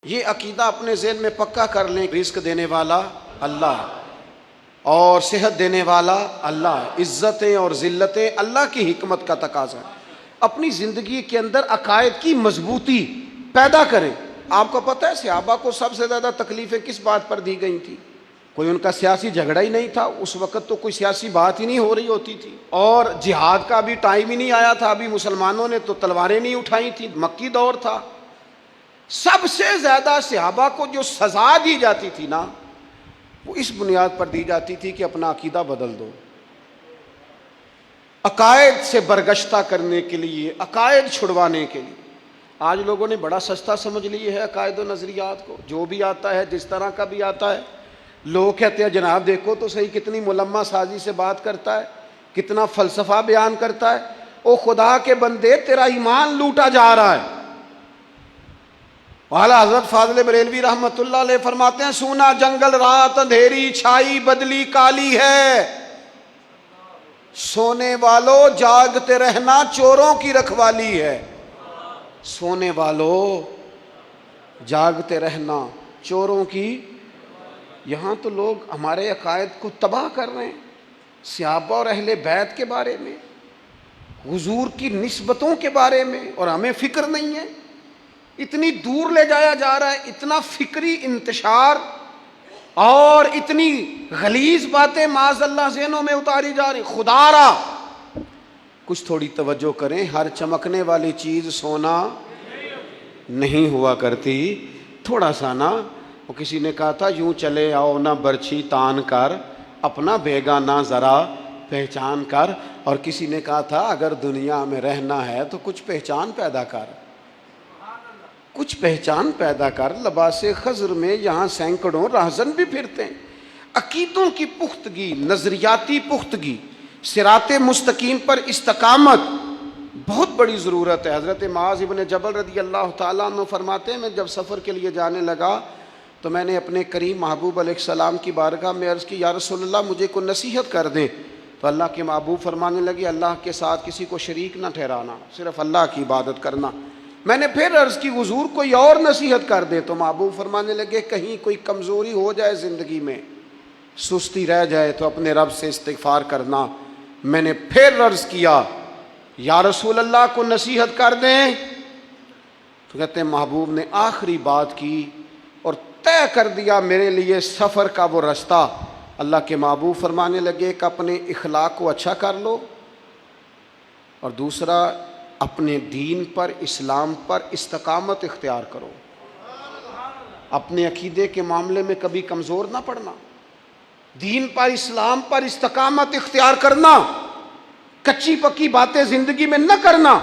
یہ عقیدہ اپنے ذہن میں پکا کر لیں، رزق دینے والا اللہ اور صحت دینے والا اللہ، عزتیں اور ذلتیں اللہ کی حکمت کا تقاضا ہے۔ اپنی زندگی کے اندر عقائد کی مضبوطی پیدا کریں۔ آپ کو پتہ ہے صحابہ کو سب سے زیادہ تکلیفیں کس بات پر دی گئی تھی؟ کوئی ان کا سیاسی جھگڑا ہی نہیں تھا، اس وقت تو کوئی سیاسی بات ہی نہیں ہو رہی ہوتی تھی، اور جہاد کا بھی ٹائم ہی نہیں آیا تھا، ابھی مسلمانوں نے تو تلواریں نہیں اٹھائی تھیں، مکی دور تھا۔ سب سے زیادہ صحابہ کو جو سزا دی جاتی تھی نا، وہ اس بنیاد پر دی جاتی تھی کہ اپنا عقیدہ بدل دو، عقائد سے برگشتہ کرنے کے لیے، عقائد چھڑوانے کے لیے۔ آج لوگوں نے بڑا سستا سمجھ لی ہے عقائد و نظریات کو، جو بھی آتا ہے جس طرح کا بھی آتا ہے، لوگ کہتے ہیں جناب دیکھو تو صحیح کتنی ملمہ سازی سے بات کرتا ہے، کتنا فلسفہ بیان کرتا ہے۔ او خدا کے بندے، تیرا ایمان لوٹا جا رہا ہے۔ اعلیٰ حضرت فاضل بریلوی رحمۃ اللہ علیہ فرماتے ہیں، سونا جنگل رات اندھیری چھائی بدلی کالی ہے، سونے والو جاگتے رہنا چوروں کی رکھوالی ہے۔ سونے والو جاگتے رہنا چوروں کی۔ یہاں تو لوگ ہمارے عقائد کو تباہ کر رہے ہیں، صحابہ اور اہل بیت کے بارے میں، حضور کی نسبتوں کے بارے میں، اور ہمیں فکر نہیں ہے۔ اتنی دور لے جایا جا رہا ہے، اتنا فکری انتشار اور اتنی غلیظ باتیں معاذ اللہ ذہنوں میں اتاری جا رہی۔ خدا را کچھ تھوڑی توجہ کریں، ہر چمکنے والی چیز سونا نہیں ہوا کرتی، تھوڑا سا نا۔ وہ کسی نے کہا تھا، یوں چلے آؤ نہ برچھی تان کر، اپنا بیگانہ ذرا پہچان کر۔ اور کسی نے کہا تھا، اگر دنیا میں رہنا ہے تو کچھ پہچان پیدا کر، کچھ پہچان پیدا کر۔ لباس خضر میں یہاں سینکڑوں راہزن بھی پھرتے ہیں۔ عقیدوں کی پختگی، نظریاتی پختگی، صراط مستقیم پر استقامت بہت بڑی ضرورت ہے۔ حضرت معاذ بن جبل رضی اللہ تعالیٰ عنہ فرماتے ہیں، میں جب سفر کے لیے جانے لگا تو میں نے اپنے کریم محبوب علیہ السلام کی بارگاہ میں عرض کی، یا رسول اللہ مجھے کوئی نصیحت کر دیں۔ تو اللہ کے محبوب فرمانے لگے، اللہ کے ساتھ کسی کو شریک نہ ٹھہرانا، صرف اللہ کی عبادت کرنا۔ میں نے پھر عرض کی، حضور کوئی اور نصیحت کر دے۔ تو محبوب فرمانے لگے، کہیں کوئی کمزوری ہو جائے زندگی میں، سستی رہ جائے تو اپنے رب سے استغفار کرنا۔ میں نے پھر عرض کیا، یا رسول اللہ کو نصیحت کر دیں۔ تو کہتے ہیں محبوب نے آخری بات کی اور طے کر دیا میرے لیے سفر کا وہ رستہ۔ اللہ کے محبوب فرمانے لگے کہ اپنے اخلاق کو اچھا کر لو، اور دوسرا اپنے دین پر، اسلام پر استقامت اختیار کرو۔ اپنے عقیدے کے معاملے میں کبھی کمزور نہ پڑنا، دین پر، اسلام پر استقامت اختیار کرنا، کچی پکی باتیں زندگی میں نہ کرنا۔